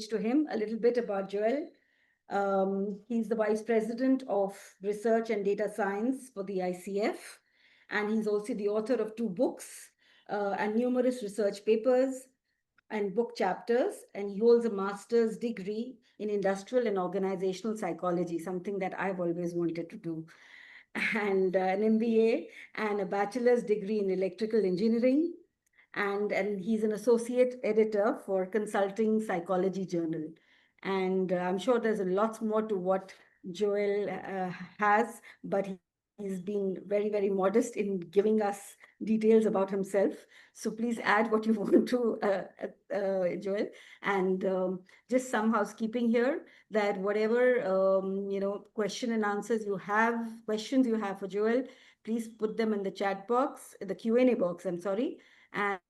to him a little bit about Joel. He's the Vice President of Research and Data Science for the ICF, and he's also the author of 2 books and numerous research papers and book chapters, and he holds a master's degree in industrial and organizational psychology, something that I've always wanted to do, and an MBA and a bachelor's degree in electrical engineering. And he's an associate editor for Consulting Psychology Journal. And I'm sure there's a lot more to what Joel has, but he's been very, very modest in giving us details about himself. So please add what you want to, Joel. And just some housekeeping here, that whatever question and answers you have, questions you have for Joel, please put them in the chat box, the Q&A box, I'm sorry,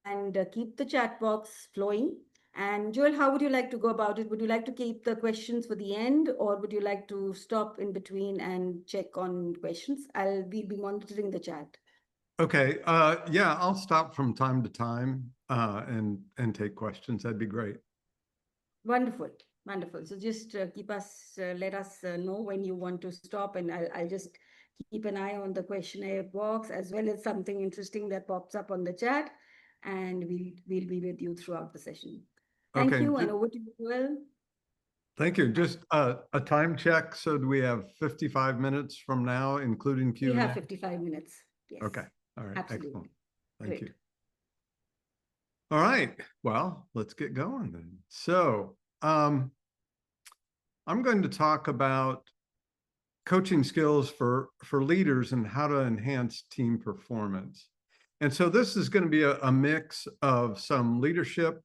and keep the chat box flowing. And Joel, how would you like to go about it? Would you like to keep the questions for the end, or would you like to stop in between and check on questions? We'll be monitoring the chat. Okay. Yeah, I'll stop from time to time and take questions. That'd be great. Wonderful. Wonderful. So just let us know when you want to stop, and I'll just keep an eye on the questionnaire box as well as something interesting that pops up on the chat, and we'll be with you throughout the session. Thank you, and over to you, Joel. Thank you. Just a time check. So do we have 55 minutes from now, including Q&A? We have 55 minutes. Yes. Okay. All right. Absolutely. Excellent. Thank Great. you. All right. Well, let's get going then. So I'm going to talk about coaching skills for leaders and how to enhance team performance. And so this is going to be a mix of some leadership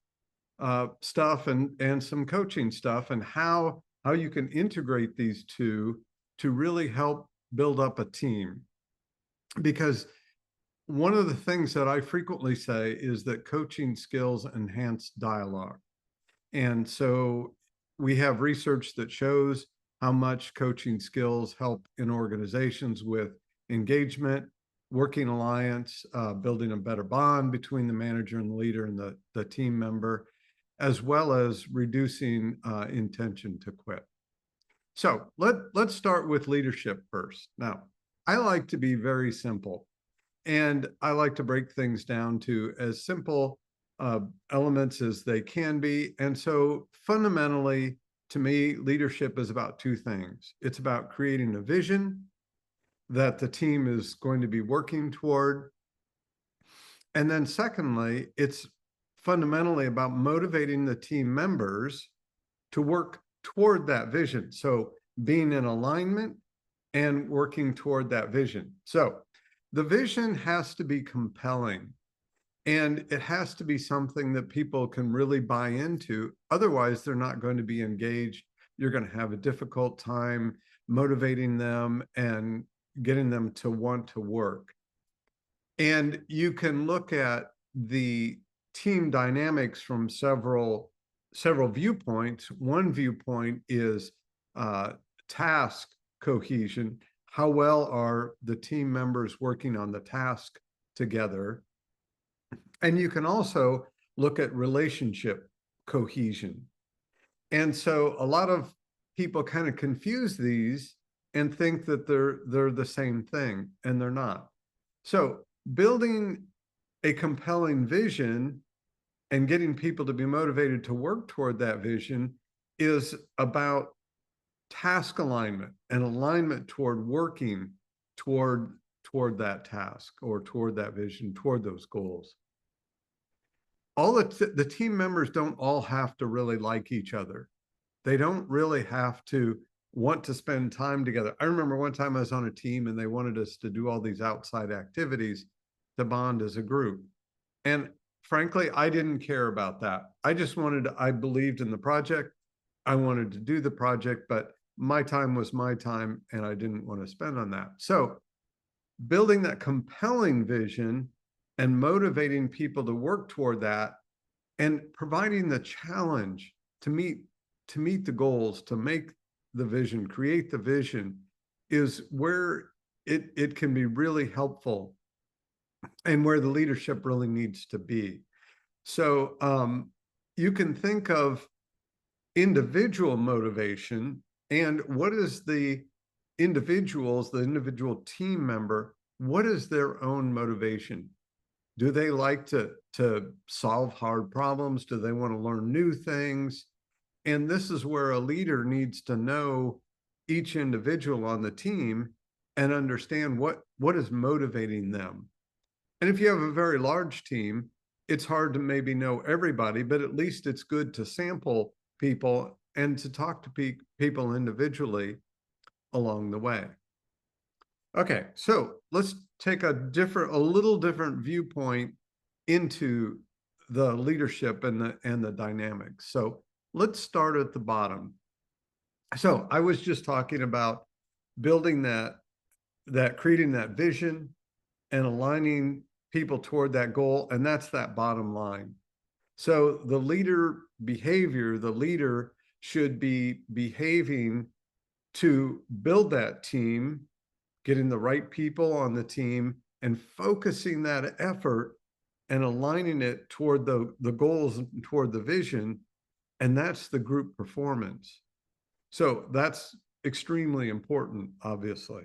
stuff and some coaching stuff, and how you can integrate these two to really help build up a team. Because one of the things that I frequently say is that coaching skills enhance dialogue. And so we have research that shows how much coaching skills help in organizations with engagement, working alliance, building a better bond between the manager and the leader and the team member, as well as reducing intention to quit. So let's start with leadership first. Now, I like to be very simple, and I like to break things down to as simple elements as they can be. And so fundamentally, to me, leadership is about 2 things. It's about creating a vision that the team is going to be working toward. And then secondly, it's fundamentally about motivating the team members to work toward that vision. So being in alignment and working toward that vision. So the vision has to be compelling, and it has to be something that people can really buy into. Otherwise, they're not going to be engaged. You're going to have a difficult time motivating them and getting them to want to work. And you can look at the team dynamics from several viewpoints. One viewpoint is task cohesion. How well are the team members working on the task together? And you can also look at relationship cohesion. And so a lot of people kind of confuse these and think that they're the same thing, and they're not. So building a compelling vision and getting people to be motivated to work toward that vision is about task alignment and alignment toward working toward that task or toward that vision, toward those goals. All the team members don't all have to really like each other. They don't really have to want to spend time together. I remember one time I was on a team and they wanted us to do all these outside activities to bond as a group. And frankly, I didn't care about that. I believed in the project. I wanted to do the project, but my time was my time and I didn't want to spend on that. So building that compelling vision and motivating people to work toward that and providing the challenge to meet the goals, to make the vision, create the vision, is where it can be really helpful and where the leadership really needs to be. So you can think of individual motivation, and what is the individual team member, what is their own motivation? Do they like to solve hard problems? Do they want to learn new things? And this is where a leader needs to know each individual on the team and understand what is motivating them. And if you have a very large team, it's hard to maybe know everybody, but at least it's good to sample people and to talk to people individually along the way. Okay, so let's take a little different viewpoint into the leadership and the dynamics. So let's start at the bottom. So I was just talking about building creating that vision and aligning people toward that goal, and that's that bottom line. So the leader should be behaving to build that team, getting the right people on the team and focusing that effort and aligning it toward the goals and toward the vision. And that's the group performance. So that's extremely important, obviously.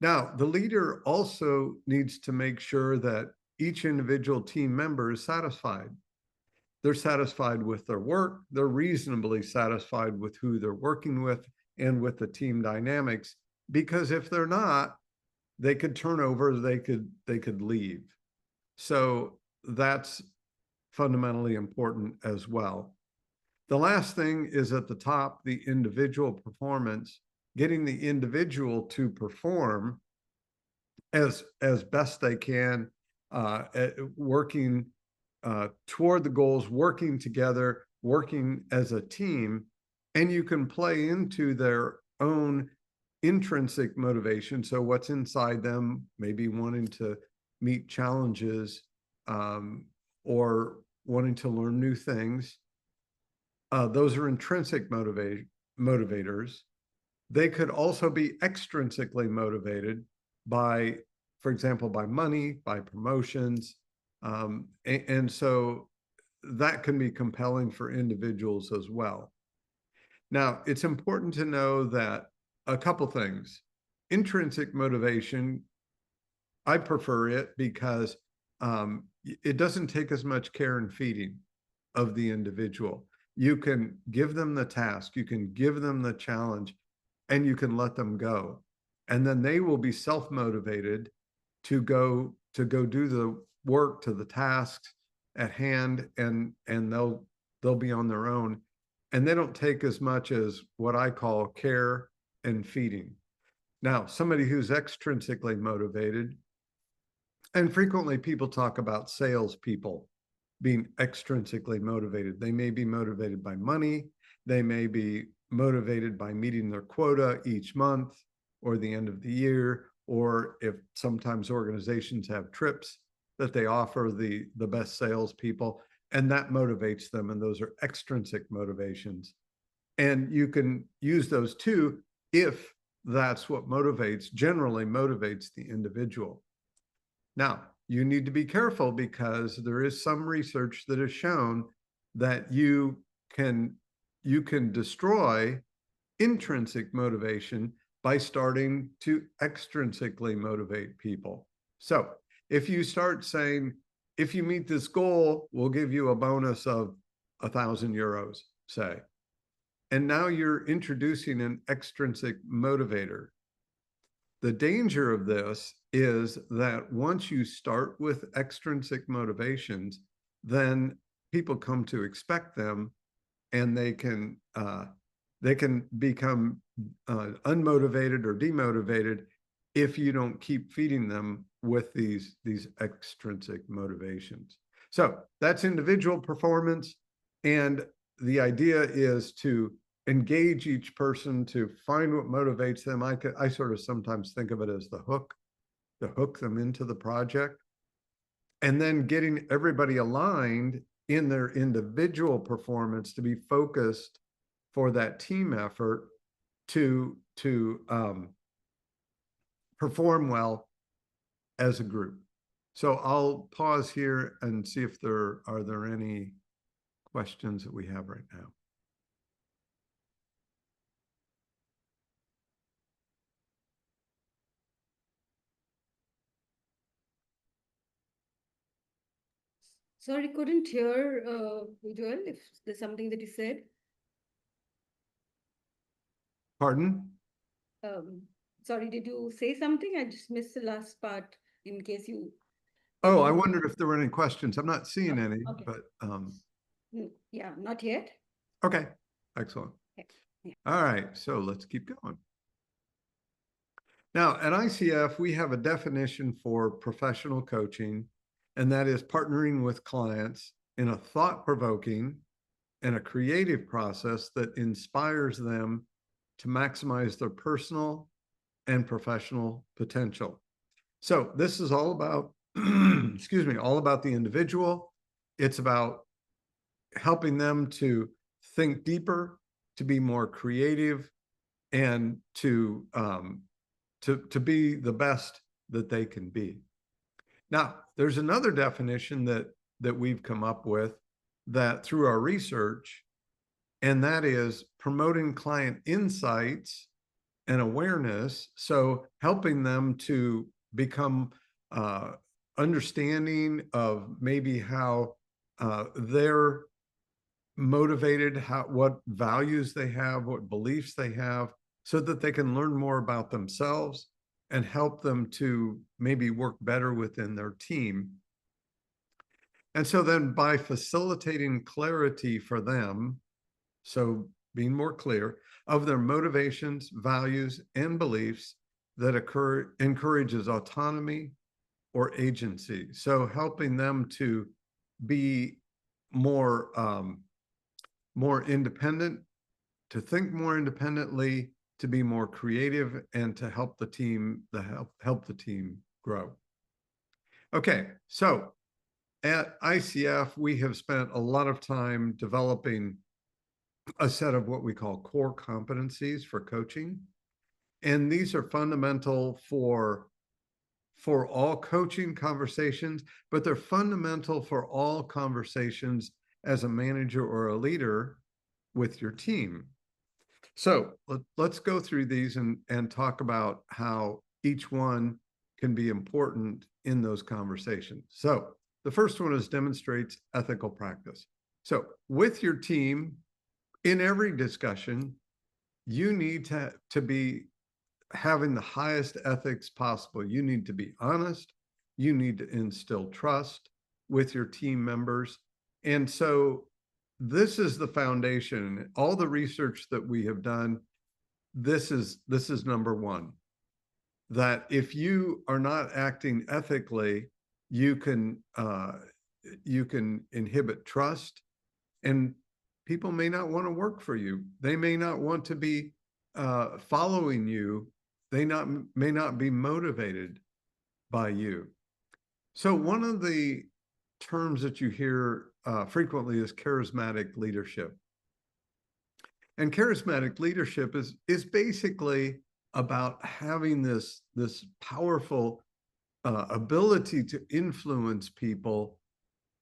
Now, the leader also needs to make sure that each individual team member is satisfied. They're satisfied with their work. They're reasonably satisfied with who they're working with and with the team dynamics, because if they're not, they could turn over, they could leave. So that's fundamentally important as well. The last thing is at the top, the individual performance, getting the individual to perform as best they can, working toward the goals, working together, working as a team, and you can play into their own intrinsic motivation. So what's inside them, maybe wanting to meet challenges, or wanting to learn new things. Those are intrinsic motivators. They could also be extrinsically motivated by, for example, by money, by promotions. And so that can be compelling for individuals as well. Now, it's important to know that a couple things. Intrinsic motivation, I prefer it because it doesn't take as much care and feeding of the individual. You can give them the task, you can give them the challenge, and you can let them go. And then they will be self-motivated to go do the work, to the tasks at hand, and they'll be on their own. And they don't take as much as what I call care and feeding. Now, somebody who's extrinsically motivated, and frequently people talk about salespeople being extrinsically motivated. They may be motivated by money. They may be motivated by meeting their quota each month or the end of the year, or if sometimes organizations have trips that they offer the best salespeople, and that motivates them, and those are extrinsic motivations. And you can use those too if that's what generally motivates the individual. Now, you need to be careful because there is some research that has shown that you can destroy intrinsic motivation by starting to extrinsically motivate people. So if you start saying, if you meet this goal, we'll give you a bonus of 1,000 euros, say, and now you're introducing an extrinsic motivator. The danger of this is that once you start with extrinsic motivations, then people come to expect them, and they can become unmotivated or demotivated if you don't keep feeding them with these extrinsic motivations. So that's individual performance, and the idea is to engage each person to find what motivates them. I sort of sometimes think of it as the hook, to hook them into the project, and then getting everybody aligned in their individual performance to be focused for that team effort to perform well as a group. So I'll pause here and see if there are any questions that we have right now. Sorry, couldn't hear, Joel, if there's something that you said. Pardon? Sorry, did you say something? I just missed the last part in case you. Oh, I wondered if there were any questions. I'm not seeing any, okay. but yeah, not yet. okay, excellent. Okay. Yeah. All right, so let's keep going. Now, at ICF, we have a definition for professional coaching, and that is partnering with clients in a thought-provoking and a creative process that inspires them to maximize their personal and professional potential. So this is all about, excuse me, all about the individual. It's about helping them to think deeper, to be more creative, and to be the best that they can be. Now, there's another definition that we've come up with that through our research, and that is promoting client insights and awareness. So helping them to become understanding of maybe how they're motivated, what values they have, what beliefs they have, so that they can learn more about themselves and help them to maybe work better within their team. And so then by facilitating clarity for them, so being more clear of their motivations, values, and beliefs, that encourages autonomy or agency. So helping them to be more independent, to think more independently, to be more creative, and to help the team grow. Okay, so at ICF, we have spent a lot of time developing a set of what we call core competencies for coaching. And these are fundamental for all coaching conversations, but they're fundamental for all conversations as a manager or a leader with your team. So let's go through these and talk about how each one can be important in those conversations. So the first one is demonstrates ethical practice. So with your team, in every discussion, you need to be having the highest ethics possible. You need to be honest. You need to instill trust with your team members. And so this is the foundation. All the research that we have done, this is number one. That if you are not acting ethically, you can inhibit trust, and people may not want to work for you. They may not want to be following you. They may not be motivated by you. So one of the terms that you hear frequently is charismatic leadership. And charismatic leadership is basically about having this powerful ability to influence people,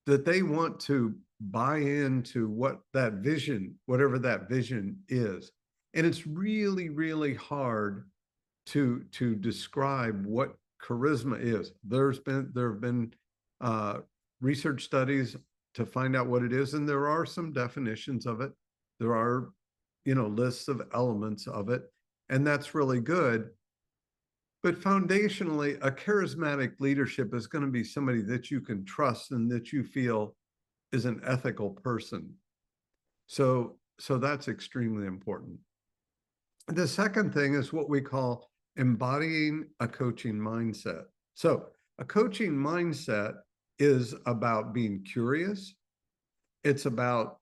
that they want to buy into what that vision, whatever that vision is. And it's really, really hard to describe what charisma is. There have been research studies to find out what it is, and there are some definitions of it. There are, lists of elements of it, and that's really good. But foundationally, a charismatic leadership is going to be somebody that you can trust and that you feel is an ethical person. So that's extremely important. The second thing is what we call embodying a coaching mindset. So a coaching mindset is about being curious. It's about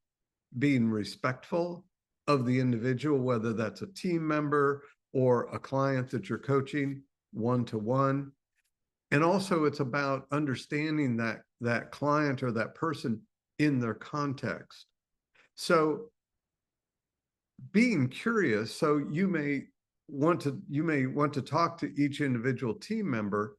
being respectful of the individual, whether that's a team member or a client that you're coaching one-to-one. And also it's about understanding that client or that person in their context. So being curious, so you may want to talk to each individual team member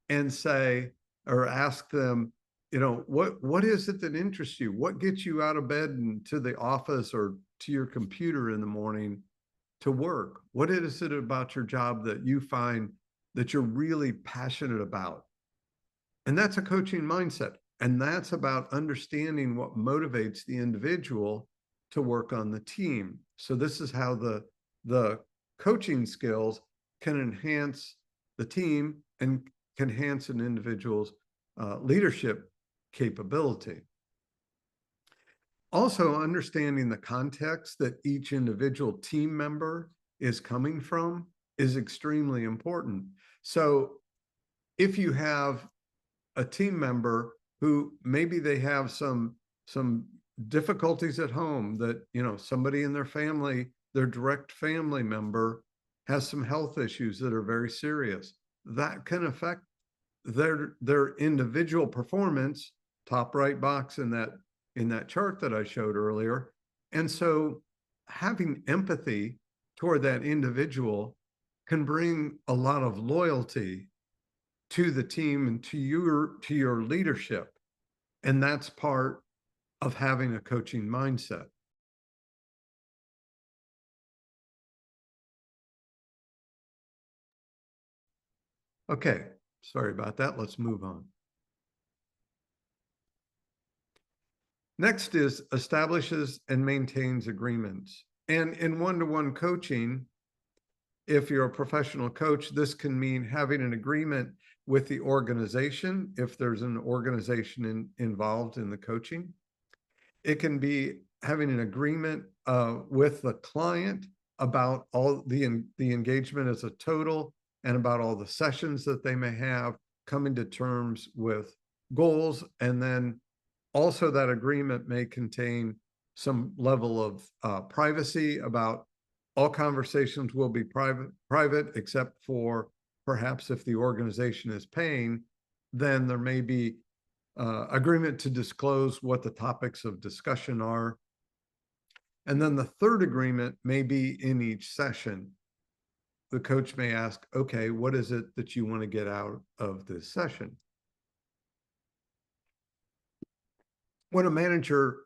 and say, or ask them, what is it that interests you? What gets you out of bed and to the office or to your computer in the morning to work? What is it about your job that you find that you're really passionate about? And that's a coaching mindset. And that's about understanding what motivates the individual to work on the team. So this is how the coaching skills can enhance the team and can enhance an individual's leadership capability. Also, understanding the context that each individual team member is coming from is extremely important. So if you have a team member who maybe they have some difficulties at home, that somebody in their family, their direct family member, has some health issues that are very serious, that can affect their individual performance. Top right box in that chart that I showed earlier. And so having empathy toward that individual can bring a lot of loyalty to the team and to your leadership. And that's part of having a coaching mindset. Okay, sorry about that. Let's move on. Next is establishes and maintains agreements. And in one-to-one coaching, if you're a professional coach, this can mean having an agreement with the organization if there's an organization involved in the coaching. It can be having an agreement with the client about all the engagement as a total and about all the sessions that they may have, coming to terms with goals. And then also that agreement may contain some level of privacy about all conversations will be private, except for perhaps if the organization is paying, then there may be agreement to disclose what the topics of discussion are. And then the third agreement may be in each session. The coach may ask, okay, what is it that you want to get out of this session? When a manager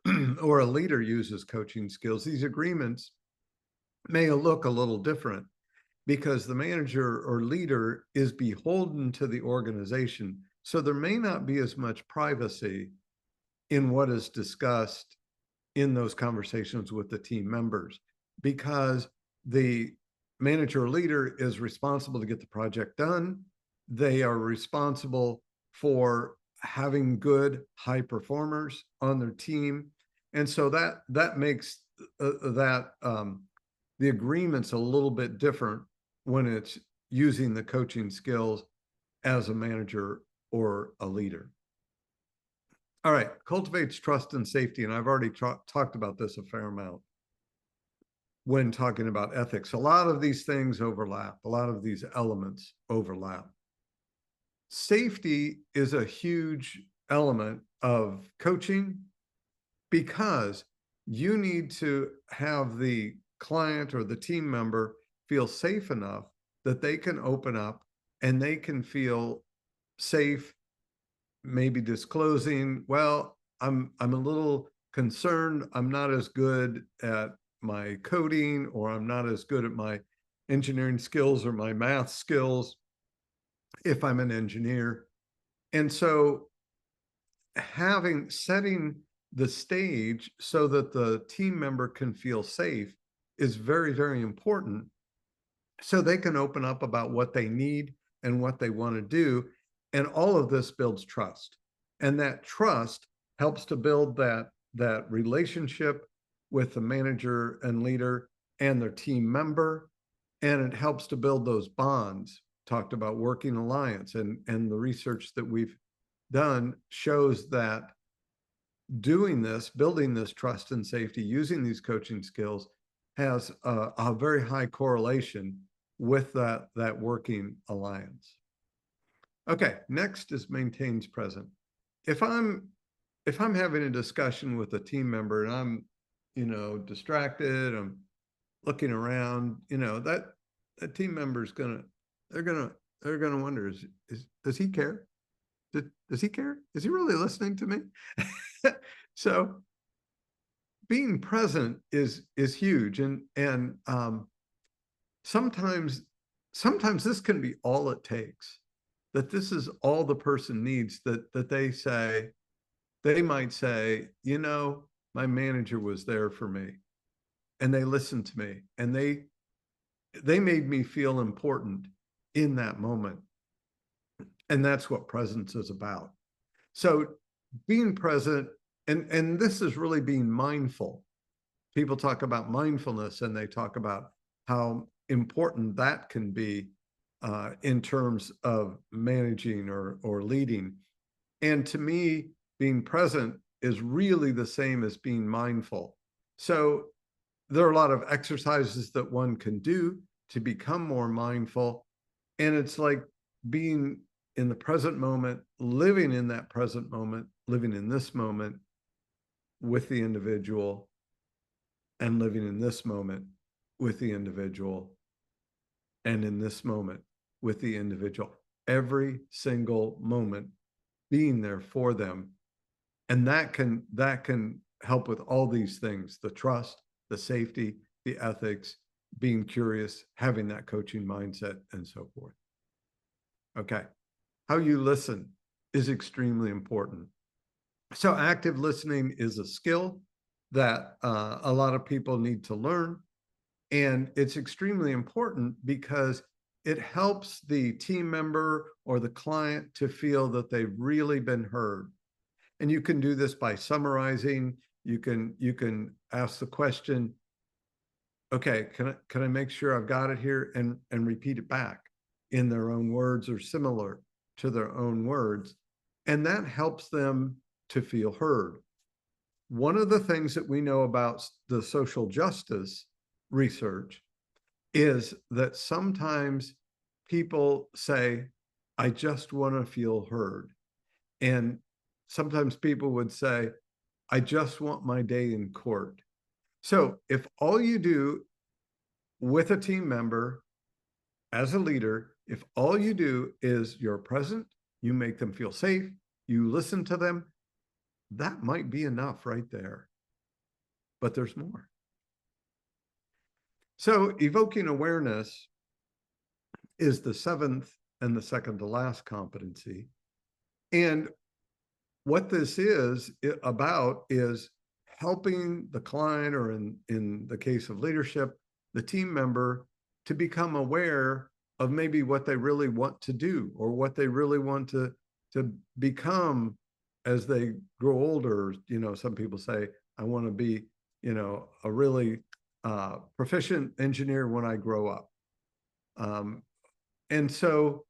or a leader uses coaching skills, these agreements may look a little different because the manager or leader is beholden to the organization. So there may not be as much privacy in what is discussed in those conversations with the team members, because the manager or leader is responsible to get the project done. They are responsible for having good high performers on their team. And so that makes the agreement's a little bit different when it's using the coaching skills as a manager or a leader. All right, cultivates trust and safety. And I've already talked about this a fair amount when talking about ethics. A lot of these things overlap. A lot of these elements overlap. Safety is a huge element of coaching because you need to have the client or the team member feel safe enough that they can open up and they can feel safe, maybe disclosing, well, I'm a little concerned. I'm not as good at my coding, or I'm not as good at my engineering skills or my math skills if I'm an engineer. And so setting the stage so that the team member can feel safe is very, very important, so they can open up about what they need and what they want to do. And all of this builds trust. And that trust helps to build that relationship with the manager and leader and their team member. And it helps to build those bonds. Talked about working alliance, and the research that we've done shows that doing this, building this trust and safety, using these coaching skills has a very high correlation with that working alliance. Okay, next is maintains present. If I'm having a discussion with a team member and I'm, distracted, I'm looking around, that team member is they're gonna wonder, does he care? Does he care? Is he really listening to me? So being present is huge. And sometimes this can be all it takes, that this is all the person needs, that they might say, you know, my manager was there for me and they listened to me and they made me feel important in that moment. And that's what presence is about. So being present, and this is really being mindful. People talk about mindfulness and they talk about how important that can be in terms of managing or leading. And to me, being present is really the same as being mindful. So there are a lot of exercises that one can do to become more mindful. And it's like being in the present moment, living in that present moment, living in this moment with the individual, and living in this moment with the individual, and in this moment with the individual. Every single moment being there for them. And that can help with all these things: the trust, the safety, the ethics, being curious, having that coaching mindset, and so forth. Okay. How you listen is extremely important. So active listening is a skill that a lot of people need to learn. And it's extremely important because it helps the team member or the client to feel that they've really been heard. And you can do this by summarizing. You can ask the question, okay, can I make sure I've got it here, and repeat it back in their own words or similar to their own words. And that helps them to feel heard. One of the things that we know about the social justice research is that sometimes people say, I just want to feel heard. And sometimes people would say, I just want my day in court. So if all you do with a team member as a leader, if all you do is you're present, you make them feel safe, you listen to them, that might be enough right there. But there's more. So evoking awareness is the seventh and the second to last competency. And what this is about is helping the client, or in the case of leadership, the team member, to become aware of maybe what they really want to do or what they really want to become as they grow older. You know, some people say, I want to be, you know, a really proficient engineer when I grow up. And so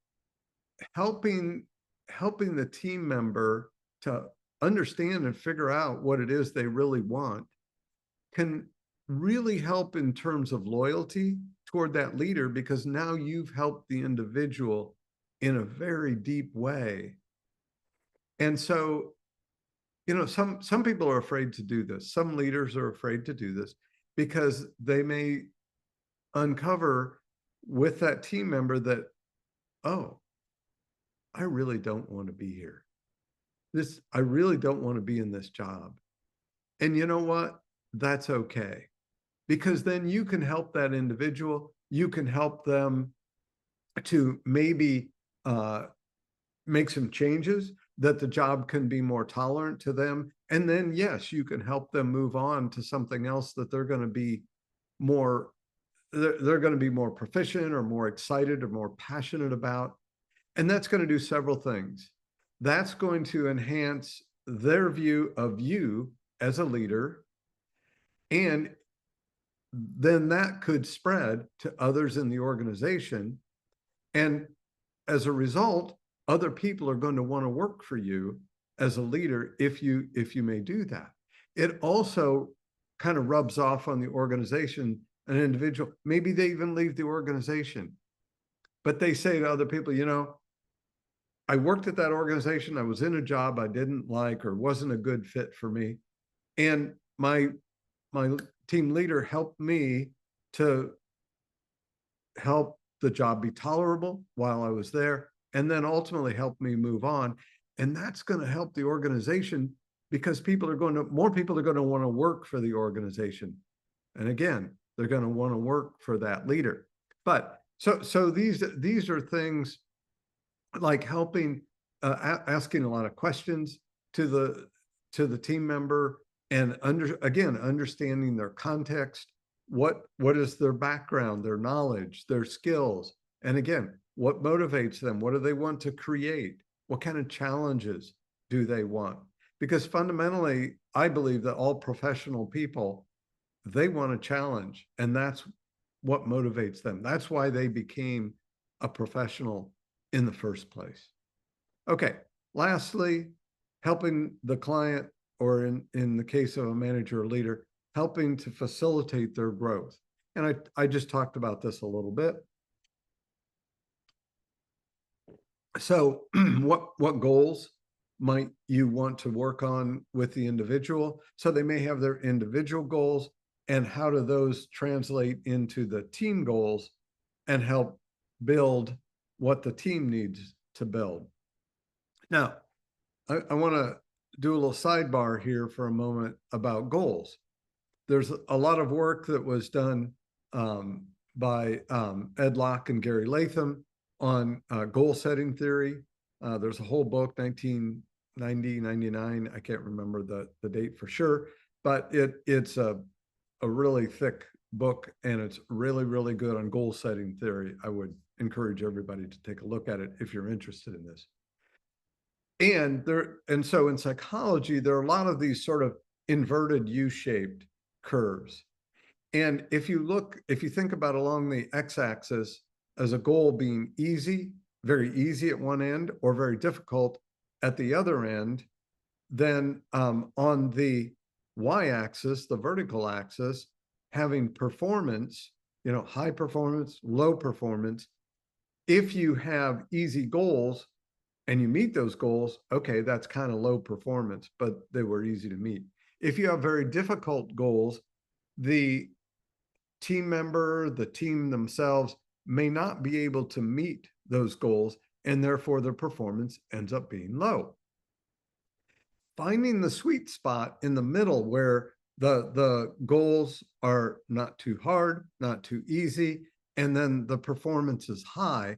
helping the team member to understand and figure out what it is they really want can really help in terms of loyalty toward that leader, because now you've helped the individual in a very deep way. And so, you know, some people are afraid to do this. Some leaders are afraid to do this because they may uncover with that team member that, oh, I really don't want to be here. I really don't want to be in this job. And you know what? That's okay. Because then you can help that individual. You can help them to maybe make some changes that the job can be more tolerant to them. And then, yes, you can help them move on to something else that they're going to be more, they're going to be more proficient or more excited or more passionate about. And that's going to do several things. That's going to enhance their view of you as a leader. And then that could spread to others in the organization. And as a result, other people are going to want to work for you as a leader if you may do that. It also kind of rubs off on the organization, an individual. Maybe they even leave the organization, but they say to other people, you know, I worked at that organization. I was in a job I didn't like or wasn't a good fit for me. And my team leader helped me to help the job be tolerable while I was there, and then ultimately helped me move on. And that's going to help the organization because more people are going to want to work for the organization. And again, they're going to want to work for that leader. But so these are things like helping, asking a lot of questions to the team member, and understanding their context. What is their background, their knowledge, their skills, and again, what motivates them? What do they want to create? What kind of challenges do they want? Because fundamentally, I believe that all professional people, they want a challenge, and that's what motivates them. That's why they became a professional in the first place. Okay, lastly, helping the client, or in the case of a manager or leader, helping to facilitate their growth. And I just talked about this a little bit. So what goals might you want to work on with the individual? So they may have their individual goals, and how do those translate into the team goals and help build what the team needs to build? Now, I want to do a little sidebar here for a moment about goals. There's a lot of work that was done by Ed Locke and Gary Latham on goal setting theory. There's a whole book, 1990, 99. I can't remember the date for sure, but it's a really thick book, and it's really, really good on goal setting theory. I would encourage everybody to take a look at it if you're interested in this. And so in psychology, there are a lot of these sort of inverted U-shaped curves. And if you think about along the x-axis as a goal being easy, very easy at one end, or very difficult at the other end, then on the y-axis, the vertical axis, having performance, high performance, low performance. If you have easy goals and you meet those goals, okay, that's kind of low performance, but they were easy to meet. If you have very difficult goals, the team member, the team themselves may not be able to meet those goals, and therefore their performance ends up being low. Finding the sweet spot in the middle where the goals are not too hard, not too easy, and then the performance is high.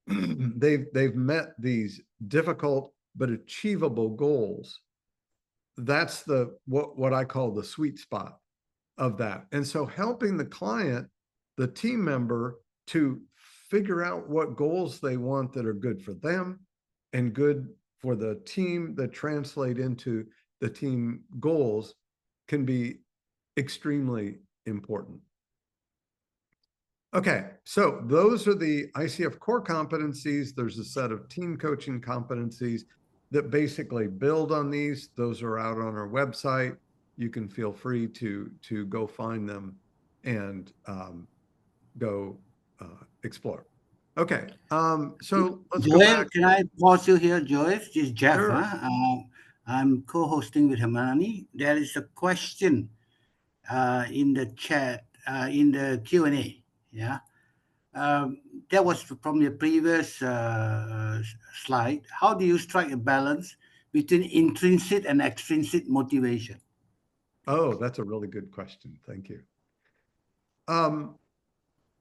they've met these difficult but achievable goals. That's what I call the sweet spot of that. And so helping the client, the team member, to figure out what goals they want that are good for them and good for the team, that translate into the team goals, can be extremely important. Okay, so those are the ICF core competencies. There's a set of team coaching competencies that basically build on these. Those are out on our website. You can feel free to go find them and go explore. Okay, so let's go Joel, back. can I pause you here, Joel? This is Jeff. Sure. I'm co-hosting with Hermione. There is a question in the chat, in the Q&A. Yeah. That was from the previous slide. How do you strike a balance between intrinsic and extrinsic motivation? Oh, that's a really good question. Thank you.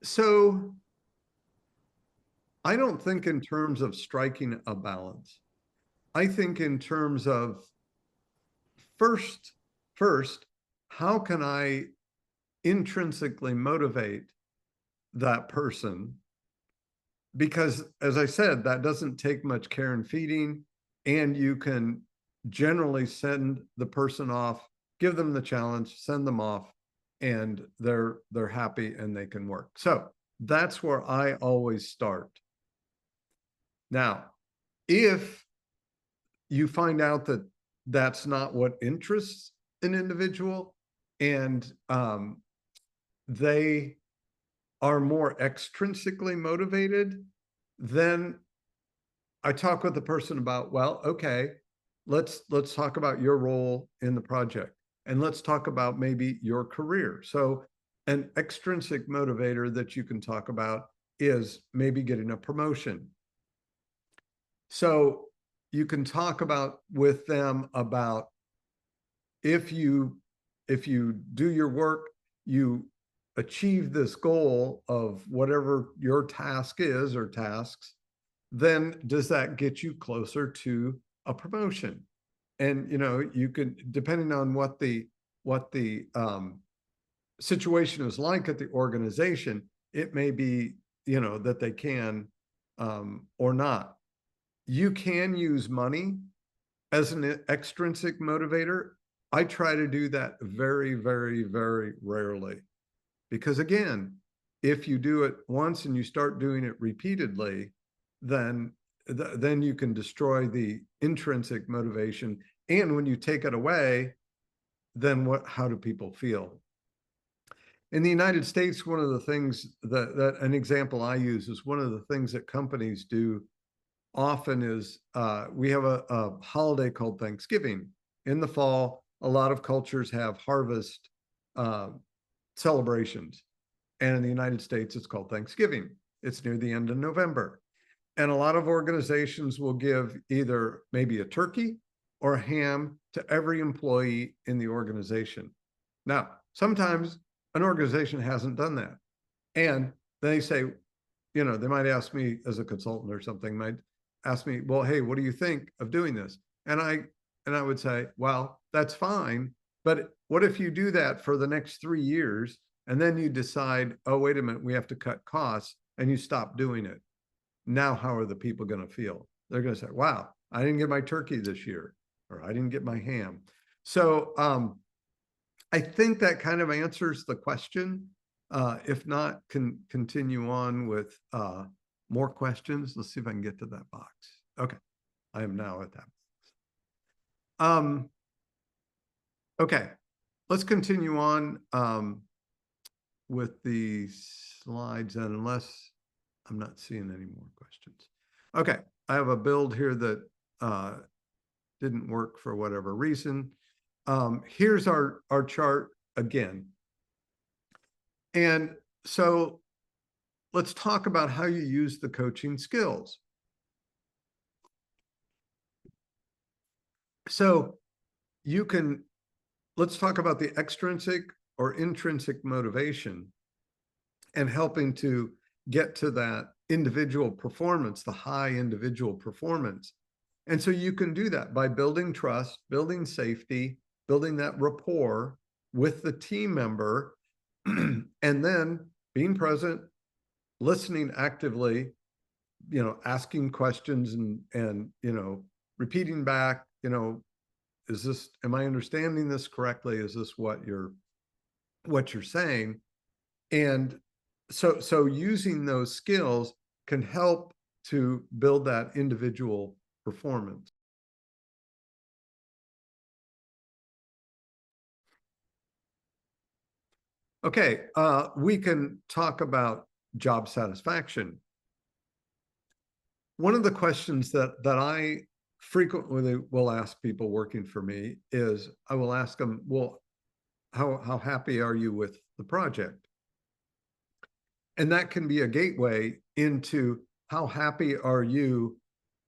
So I don't think in terms of striking a balance. I think in terms of first, how can I intrinsically motivate that person? Because as I said, that doesn't take much care and feeding, and you can generally send the person off, give them the challenge, send them off, and they're happy and they can work. So that's where I always start. Now, if you find out that that's not what interests an individual, and they are more extrinsically motivated, then I talk with the person about, well, okay, let's talk about your role in the project, and let's talk about maybe your career. So an extrinsic motivator that you can talk about is maybe getting a promotion. So you can talk about with them about if you do your work, you achieve this goal of whatever your task is or tasks, then does that get you closer to a promotion? And you can, depending on what the situation is like at the organization, it may be that they can or not. You can use money as an extrinsic motivator. I try to do that very, very, very rarely, because again, if you do it once and you start doing it repeatedly, then you can destroy the intrinsic motivation. And when you take it away, then how do people feel? In the United States, one of the things that an example I use is, one of the things that companies do often is we have a holiday called Thanksgiving. In the fall, a lot of cultures have harvest celebrations. And in the United States, it's called Thanksgiving. It's near the end of November. And a lot of organizations will give either maybe a turkey or a ham to every employee in the organization. Now, sometimes an organization hasn't done that. And they say, they might ask me as a consultant or something, might ask me, well, hey, what do you think of doing this? And I would say, well, that's fine. But what if you do that for the next 3 years, and then you decide, oh, wait a minute, we have to cut costs, and you stop doing it? Now, how are the people going to feel? They're going to say, wow, I didn't get my turkey this year, or I didn't get my ham. So I think that kind of answers the question. If not, can continue on with more questions. Let's see if I can get to that box. Okay, I am now at that box. Okay, let's continue on with the slides, and unless I'm not seeing any more questions. Okay, I have a build here that didn't work for whatever reason. Here's our chart again. And so let's talk about how you use the coaching skills. So let's talk about the extrinsic or intrinsic motivation and helping to get to that individual performance, the high individual performance. And so you can do that by building trust, building safety, building that rapport with the team member, and then being present, listening actively, asking questions and repeating back, am I understanding this correctly? Is this what you're saying? And so using those skills can help to build that individual performance. Okay, we can talk about job satisfaction. One of the questions that I frequently will ask people working for me is, I will ask them, well, how happy are you with the project? And that can be a gateway into how happy are you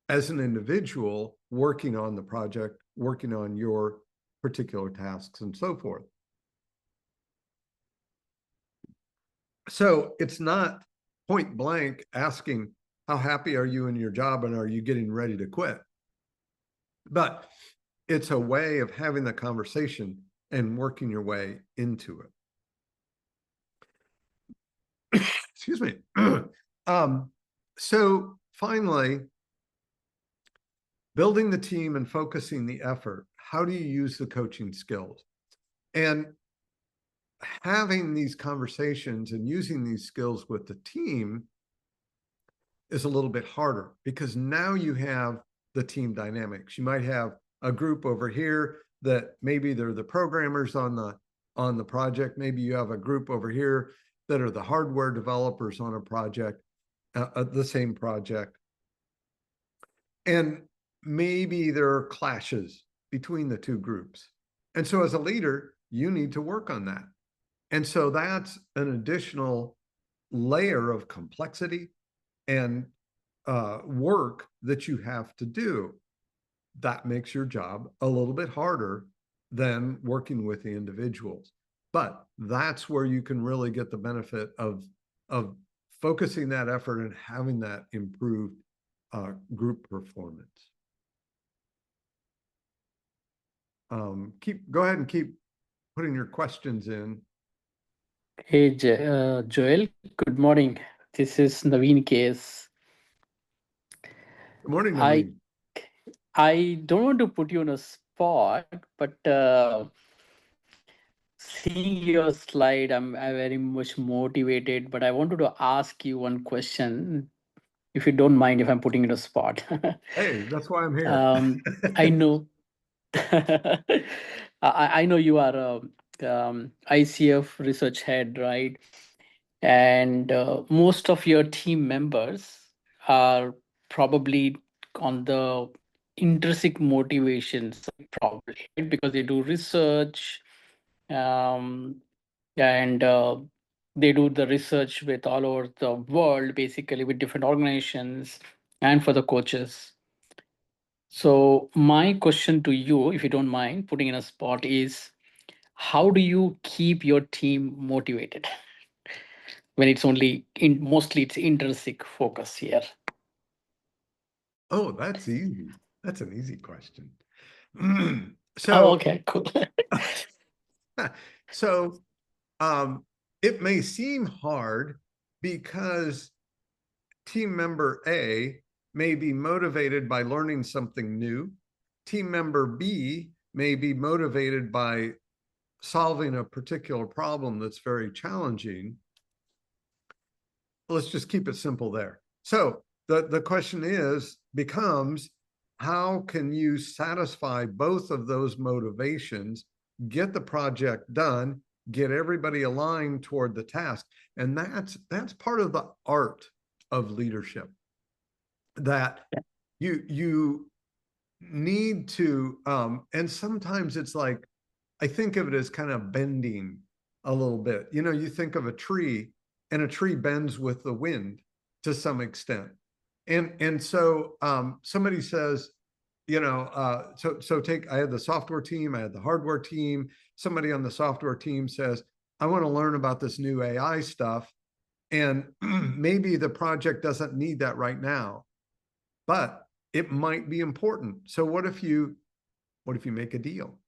as an individual working on the project, working on your particular tasks and so forth. So it's not point blank asking, how happy are you in your job and are you getting ready to quit? But it's a way of having the conversation and working your way into it. Excuse me. So finally, building the team and focusing the effort. How do you use the coaching skills? And having these conversations and using these skills with the team is a little bit harder, because now you have the team dynamics. You might have a group over here that maybe they're the programmers on the project. Maybe you have a group over here that are the hardware developers on a project, the same project. And maybe there are clashes between the two groups. And so as a leader, you need to work on that. And so that's an additional layer of complexity and work that you have to do. that makes your job a little bit harder than working with the individuals. But that's where you can really get the benefit of focusing that effort and having that improved group performance. Go ahead and keep putting your questions in. Hey, Joel, good morning. This is Naveen Case. Good morning, I Naveen. I don't want to put you on a spot, but seeing your slide, I'm very much motivated. But I wanted to ask you one question, if you don't mind, if I'm putting you on a spot. Hey, that's why I'm here. I know, I know you are a ICF research head, right? And most of your team members are probably on the intrinsic motivations, probably, right? Because they do research, um, and they do the research with all over the world, basically with different organizations and for the coaches. So my question to you, if you don't mind putting in a spot, is how do you keep your team motivated when it's only mostly it's intrinsic focus here? Oh, that's easy. That's an easy question. Oh, So, okay, cool. so it may seem hard because team member A may be motivated by learning something new. Team member B may be motivated by solving a particular problem that's very challenging. Let's just keep it simple there. So the question becomes, how can you satisfy both of those motivations, get the project done, get everybody aligned toward the task? And that's part of the art of leadership, that you need to and sometimes it's like, I think of it as kind of bending a little bit. You know, you think of a tree, and a tree bends with the wind to some extent. And so somebody says, you know, so take, I had the software team, I had the hardware team. Somebody on the software team says, I want to learn about this new AI stuff. And maybe the project doesn't need that right now, but it might be important. So what if you make a deal?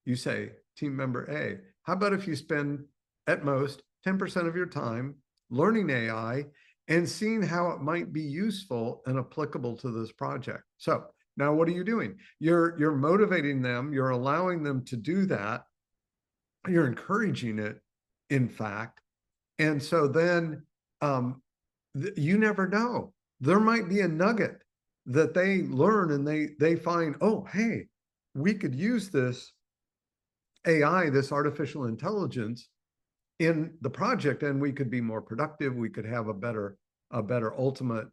You say, team member A, how about if you spend at most 10% of your time learning AI and seeing how it might be useful and applicable to this project? So now what are you doing? You're motivating them, you're allowing them to do that, you're encouraging it, in fact. And so then you never know. There might be a nugget that they learn and they find, oh, hey, we could use this AI, this artificial intelligence, in the project, and we could be more productive. We could have a better ultimate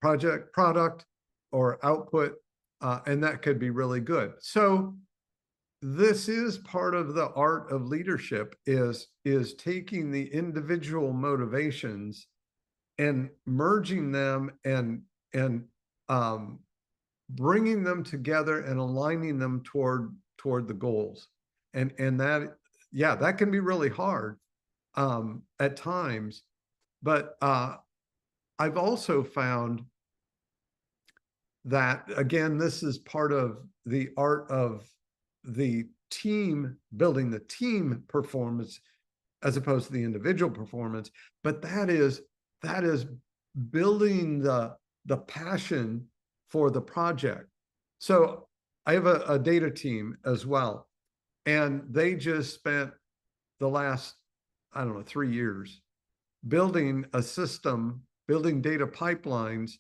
product or output, and that could be really good. So this is part of the art of leadership, is taking the individual motivations and merging them and bringing them together and aligning them toward the goals. And that, yeah, that can be really hard at times. But I've also found that, again, this is part of the art of the team, building the team performance as opposed to the individual performance. But that is building the passion for the project. So I have a data team as well, and they just spent the last, I don't know, 3 years building a system, building data pipelines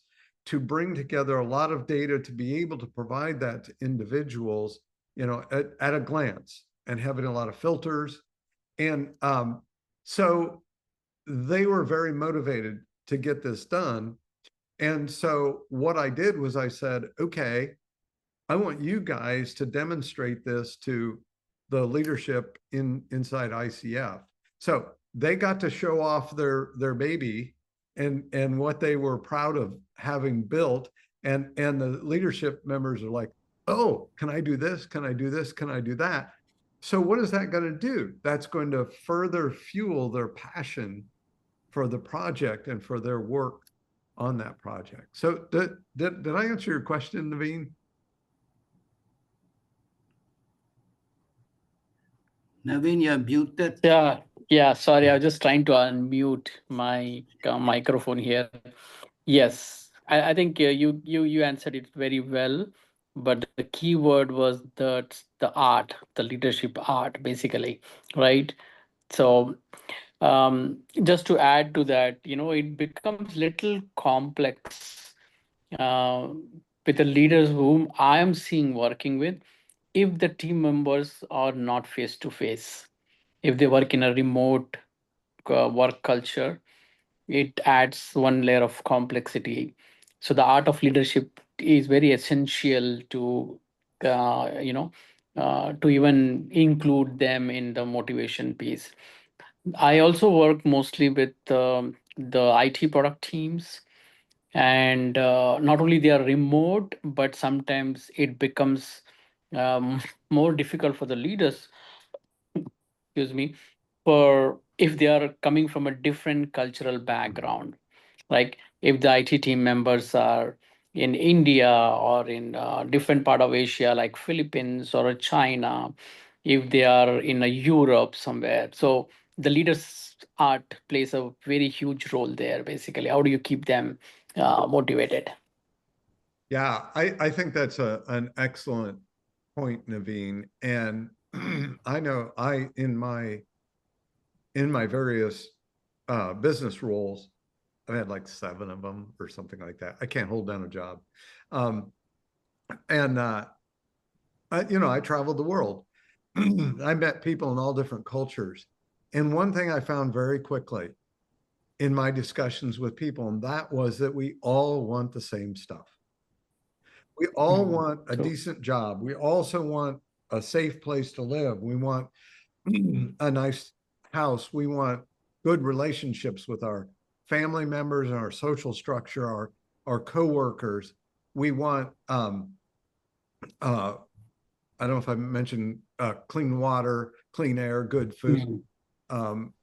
to bring together a lot of data to be able to provide that to individuals, you know, at a glance, and having a lot of filters. And so they were very motivated to get this done. And so what I did was I said, okay, I want you guys to demonstrate this to the leadership inside ICF. So they got to show off their baby and what they were proud of having built. And the leadership members are like, oh, can I do this? Can I do this? Can I do that? So what is that going to do? That's going to further fuel their passion for the project and for their work on that project. So did I answer your question, Naveen? Naveen, you're muted. Yeah, sorry, I was just trying to unmute my microphone here. Yes, I think you answered it very well, but the key word was the art, the leadership art, basically, right? So just to add to that, it becomes little complex uh, with the leaders whom I am seeing working with, if the team members are not face to face, if they work in a remote work culture, it adds one layer of complexity. So the art of leadership is very essential to to even include them in the motivation piece. I also work mostly with the IT product teams, and not only they are remote, but sometimes it becomes more difficult for the leaders, excuse me, for if they are coming from a different cultural background. Like if the IT team members are in India or in a different part of Asia, like Philippines or China, if they are in a Europe somewhere. So the leaders art plays a very huge role there. Basically, how do you keep them motivated? Yeah, I think that's an excellent point, Naveen. And I know in my various business roles, I've had like 7 of them or something like that. I can't hold down a job. Um, and I traveled the world. I met people in all different cultures. And one thing I found very quickly in my discussions with people, and that was that we all want the same stuff. We all want a True. decent job. We also want a safe place to live. We want a nice house. We want good relationships with our family members and our social structure, our coworkers. We want I don't know if I mentioned clean water, clean air, good food.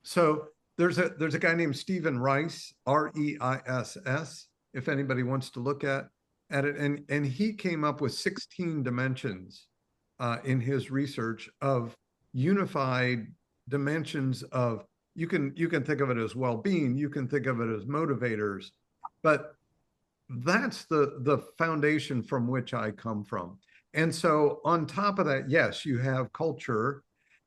So there's a guy named Stephen Rice, Reiss, if anybody wants to look at it, and he came up with 16 dimensions in his research of unified dimensions of you can think of it as well-being, you can think of it as motivators, but that's the foundation from which I come from. And so on top of that, yes, you have culture,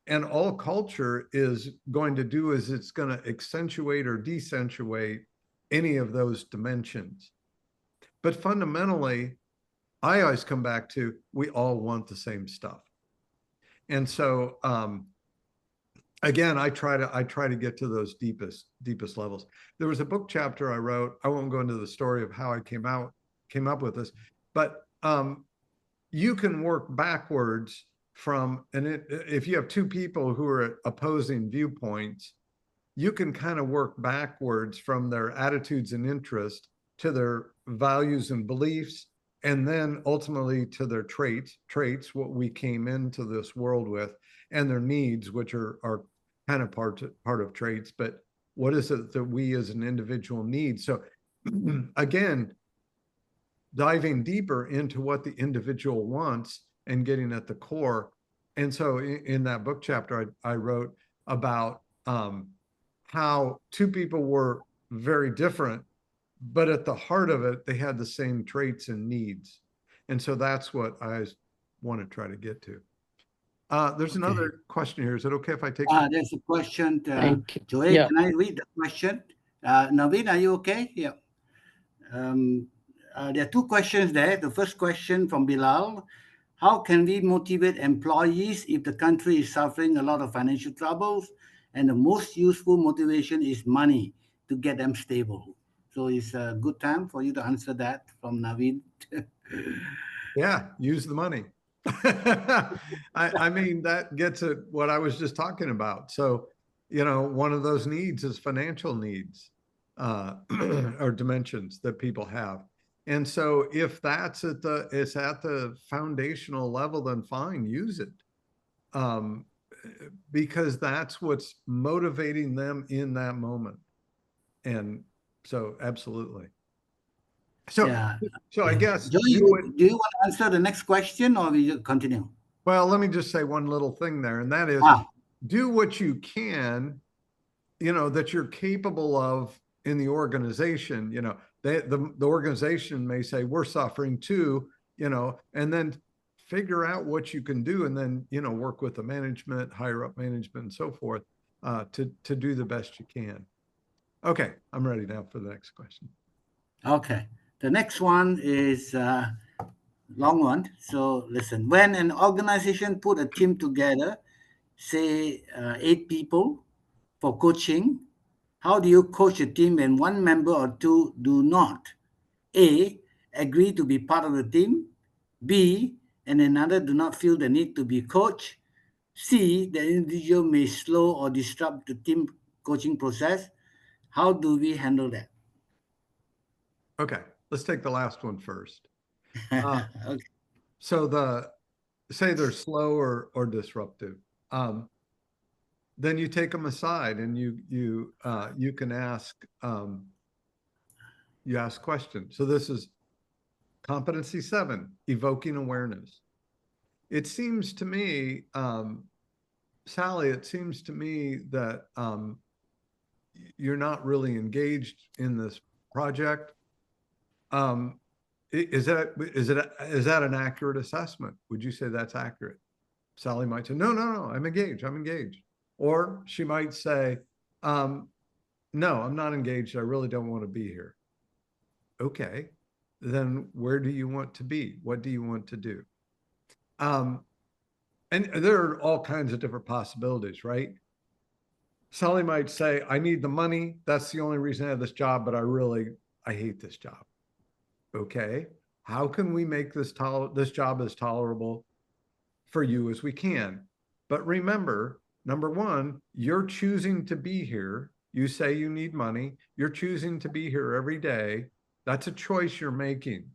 and all culture is going to do is it's going to accentuate or decentuate any of those dimensions. But fundamentally, I always come back to we all want the same stuff. And so again, I try to get to those deepest levels. There was a book chapter I wrote. I won't go into the story of how I came up with this, but you can work backwards from, and if you have 2 people who are at opposing viewpoints, you can kind of work backwards from their attitudes and interests to their values and beliefs, and then ultimately to their traits, what we came into this world with, and their needs, which are kind of part of traits. But what is it that we as an individual need? So again, diving deeper into what the individual wants and getting at the core. And so in that book chapter, I wrote about how 2 people were very different, but at the heart of it, they had the same traits and needs. And so that's what I want to try to get to. There's another question here. Is it okay if I take that? There's a question. Thank you. Joel, Yeah. can I read the question? Naveen, are you okay? Yeah. There are 2 questions there. The first question from Bilal: how can we motivate employees if the country is suffering a lot of financial troubles and the most useful motivation is money to get them stable? So it's a good time for you to answer that from Naveen. Yeah, use the money. I mean, that gets at what I was just talking about. So, one of those needs is financial needs or dimensions that people have. And so if that's it's at the foundational level, then fine, use it. Because that's what's motivating them in that moment. And so absolutely. So, Yeah. so I guess Joy, do you want to answer the next question or we just continue? well, let me just say one little thing there, and that is do what you can, that you're capable of in the organization. The organization may say we're suffering too, and then figure out what you can do, and then work with the management, higher up management, and so forth, to do the best you can. Okay, I'm ready now for the next question. Okay, the next one is long one. So listen, when an organization put a team together, say 8 people for coaching, how do you coach a team when one member or two do not? A, agree to be part of the team. B, and another do not feel the need to be coached. C, the individual may slow or disrupt the team coaching process. How do we handle that? Okay, let's take the last one first. Okay. So say they're slow or disruptive. Then you take them aside and you can ask you ask questions. So this is competency 7, evoking awareness. It seems to me, Sally, it seems to me that you're not really engaged in this project. Is that an accurate assessment? Would you say that's accurate? Sally might say, no, I'm engaged. Or she might say, no, I'm not engaged. I really don't want to be here. Okay, then where do you want to be? What do you want to do? And there are all kinds of different possibilities, right? Sally might say, I need the money. That's the only reason I have this job, but I hate this job. Okay, how can we make this job as tolerable for you as we can? But remember, number one, you're choosing to be here. You say you need money. You're choosing to be here every day. That's a choice you're making.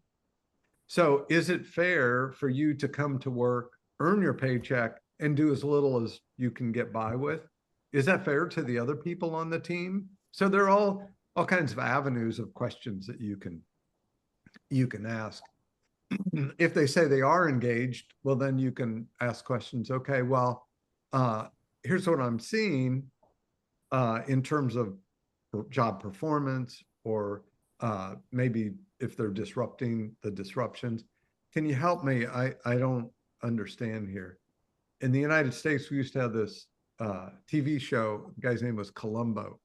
So is it fair for you to come to work, earn your paycheck, and do as little as you can get by with? Is that fair to the other people on the team? So there are all kinds of avenues of questions that you can ask. If they say they are engaged, well, then you can ask questions. Okay, well, here's what I'm seeing in terms of job performance, or maybe if they're disrupting the disruptions. Can you help me? I don't understand here. In the United States, we used to have this TV show. The guy's name was Columbo.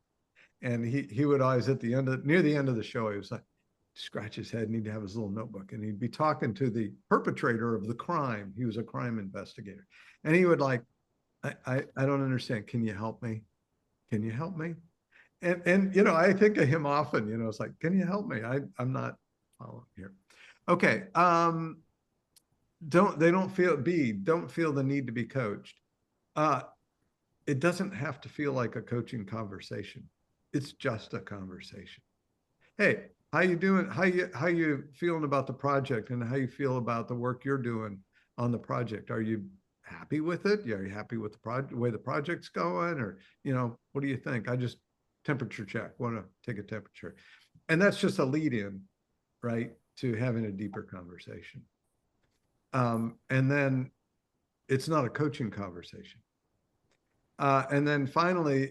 And he would always near the end of the show, he was like, scratch his head and he'd have his little notebook and he'd be talking to the perpetrator of the crime. He was a crime investigator. And he would like, I don't understand. Can you help me? Can you help me? And I think of him often, it's like, can you help me? I'm not following here. Okay. Don't feel the need to be coached. It doesn't have to feel like a coaching conversation. It's just a conversation. Hey, how you doing? How you feeling about the project, and how you feel about the work you're doing on the project? Are you happy with it? Are you happy with the way the project's going? Or, what do you think? I just temperature check, want to take a temperature. And that's just a lead in, right, to having a deeper conversation. And then it's not a coaching conversation. And then finally,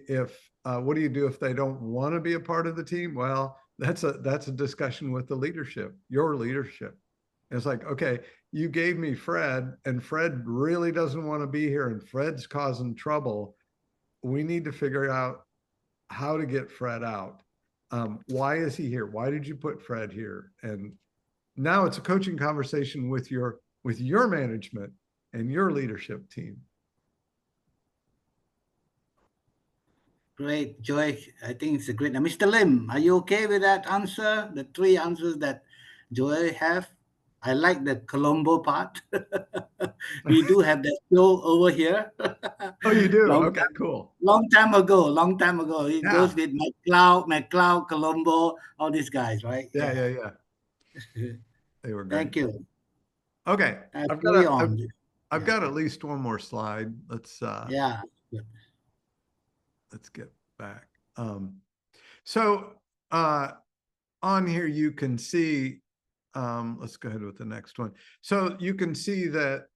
what do you do if they don't want to be a part of the team? Well, that's a discussion with the leadership, your leadership. And it's like, okay, you gave me Fred, and Fred really doesn't want to be here, and Fred's causing trouble. We need to figure out how to get Fred out. Why is he here? Why did you put Fred here? And now it's a coaching conversation with your management and your leadership team. Great, Joy. I think it's a great. Now, Mr. Lim, are you okay with that answer? The 3 answers that Joy have. I like the Colombo part. We do have that show over here. Oh, you do? Okay, cool. Long time ago. It goes with McLeod, Colombo, all these guys, right? Yeah. They were great. Thank you. Okay, Carry on. I've Yeah. got at least one more slide. Let's Yeah. let's get back. So on here you can see, let's go ahead with the next one. So you can see that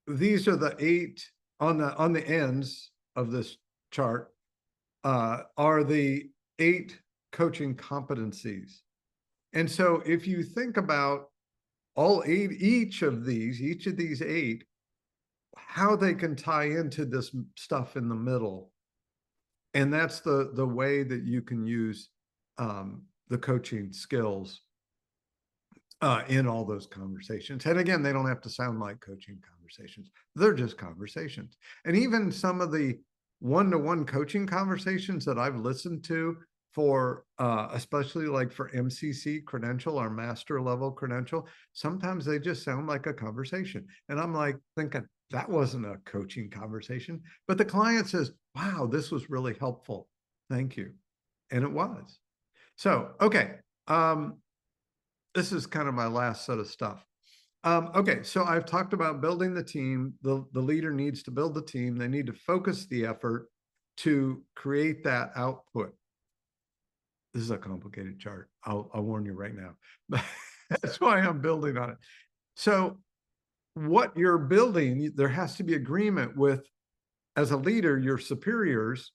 these are the 8 on the ends of this chart are the 8 coaching competencies. And so if you think about all 8, each of these 8, how they can tie into this stuff in the middle. And that's the way that you can use the coaching skills in all those conversations. And again, they don't have to sound like coaching conversations. They're just conversations. And even some of the one-to-one coaching conversations that I've listened to for especially like for MCC credential or master level credential, sometimes they just sound like a conversation. And I'm like thinking, that wasn't a coaching conversation, but the client says, wow, this was really helpful. Thank you. And it was. So, okay. This is kind of my last set of stuff. Okay, so I've talked about building the team. The leader needs to build the team. They need to focus the effort to create that output. This is a complicated chart. I'll warn you right now. That's why I'm building on it. So what you're building, there has to be agreement with, as a leader, your superiors,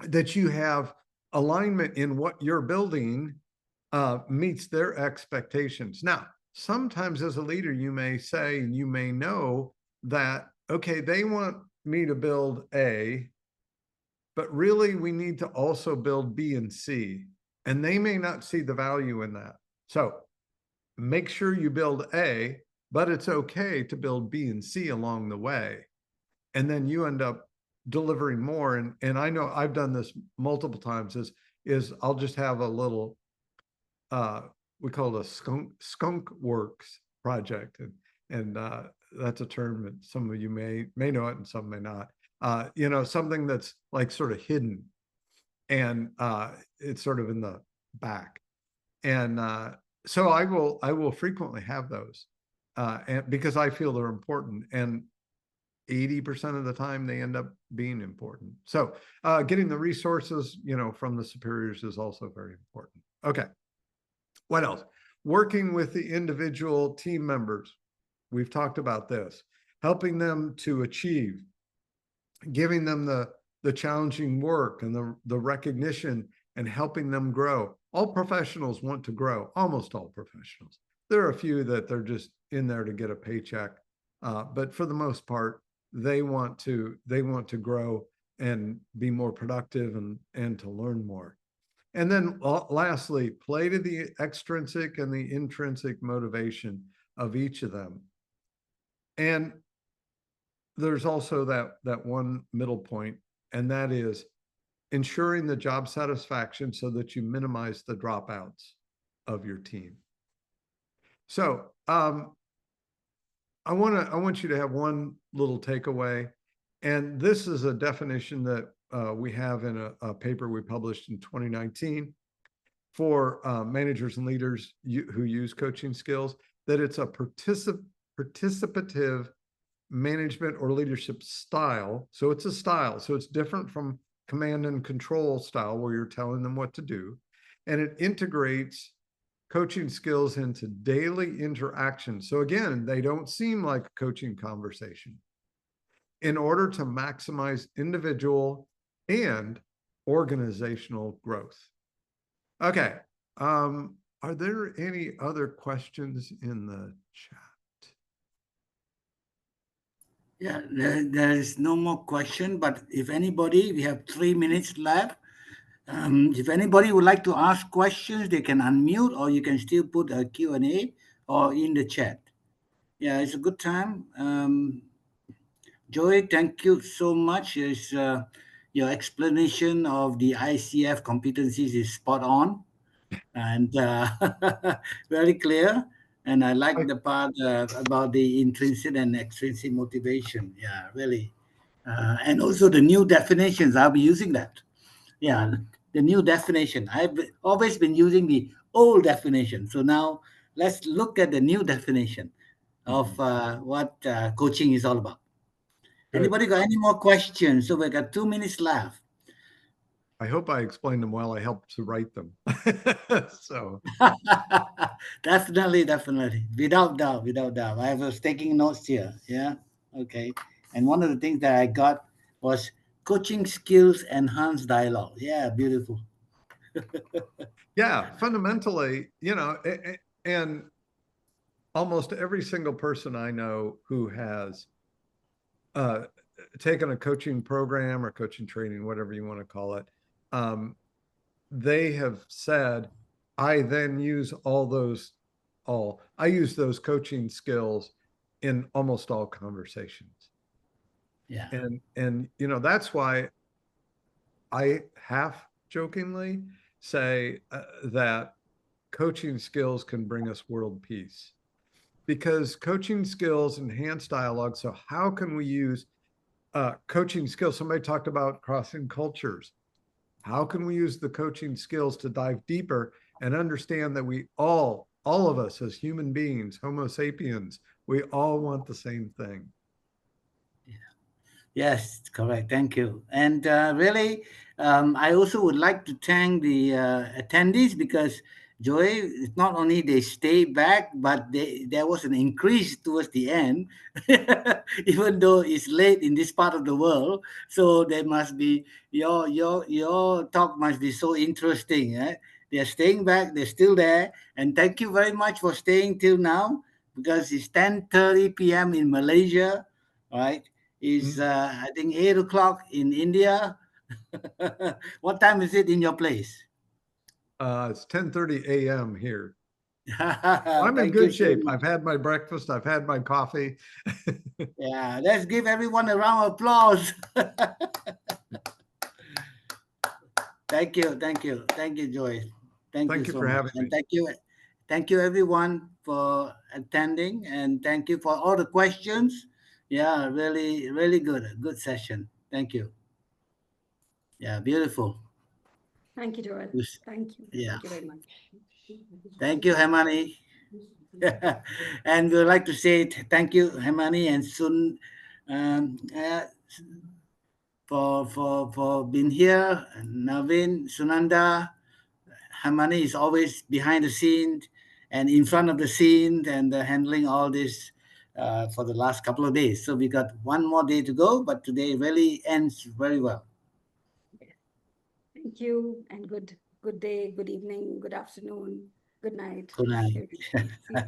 that you have alignment in what you're building meets their expectations. Now, sometimes as a leader, you may say, and you may know that, okay, they want me to build A, but really we need to also build B and C, and they may not see the value in that. So make sure you build A, but it's okay to build B and C along the way. And then you end up delivering more. And I know I've done this multiple times is I'll just have a little, we call it a skunk works project. And that's a term that some of you may know it and some may not. You know, something that's like sort of hidden and it's sort of in the back. And so I will frequently have those and because I feel they're important, and 80% of the time they end up being important. So getting the resources, you know, from the superiors is also very important. Okay. What else? Working with the individual team members. We've talked about this. Helping them to achieve, giving them the challenging work and the recognition and helping them grow. All professionals want to grow, almost all professionals. There are a few that they're just in there to get a paycheck. But for the most part, they want to grow and be more productive and to learn more. And then lastly, play to the extrinsic and the intrinsic motivation of each of them. And there's also that one middle point, and that is ensuring the job satisfaction so that you minimize the dropouts of your team. So I want you to have one little takeaway, and this is a definition that we have in a paper we published in 2019 for managers and leaders who use coaching skills, that it's a participative management or leadership style. So it's a style. So it's different from command and control style where you're telling them what to do. And it integrates coaching skills into daily interaction. So again, they don't seem like a coaching conversation, in order to maximize individual and organizational growth. Okay. Are there any other questions in the chat? Yeah, there is no more question, but if anybody, we have 3 minutes left. If anybody would like to ask questions, they can unmute, or you can still put a Q&A or in the chat. Yeah, it's a good time. Joey, thank you so much. Your explanation of the ICF competencies is spot on and very clear. And I like the part about the intrinsic and extrinsic motivation. Yeah, really. And also the new definitions. I'll be using that. Yeah, the new definition. I've always been using the old definition. So now let's look at the new definition of what coaching is all about. Good. Anybody got any more questions? So we got 2 minutes left. I hope I explained them well. I helped to write them. So Definitely, without doubt. I was taking notes here. Yeah. Okay. And one of the things that I got was coaching skills enhance dialogue. Yeah, beautiful. yeah, fundamentally, and almost every single person I know who has taken a coaching program or coaching training, whatever you want to call it, they have said, I then use I use those coaching skills in almost all conversations. Yeah. And that's why I half jokingly say that coaching skills can bring us world peace, because coaching skills enhance dialogue. So how can we use coaching skills? Somebody talked about crossing cultures. How can we use the coaching skills to dive deeper and understand that we all of us as human beings, Homo sapiens, we all want the same thing. Yes, correct. Thank you. And really, I also would like to thank the attendees, because Joy, it's not only they stay back, but there was an increase towards the end, even though it's late in this part of the world. So there must be your talk must be so interesting. Eh? They're staying back. They're still there. And thank you very much for staying till now, because it's 10:30 p.m. in Malaysia, right? Is I think 8 o'clock in India. What time is it in your place? It's 10:30 a.m. here. I'm in Thank you good so shape. much. I've had my breakfast. I've had my coffee. Yeah, let's give everyone a round of applause. Thank you, Joyce. Thank you Thank you so for much, having and me. thank you everyone for attending, and thank you for all the questions. Yeah, really good session. Thank you. Yeah, beautiful. Thank you, Joel. Thank you. Yeah. Thank you very much. Thank you, Hemani. And we would like to say thank you, Hemani and Sun, for being here. Naveen, Sunanda, Hemani is always behind the scene and in front of the scene, and handling all this for the last couple of days. So we got one more day to go, but today really ends very well. Thank you, and good day, good evening, good afternoon, good night. Good night. See you.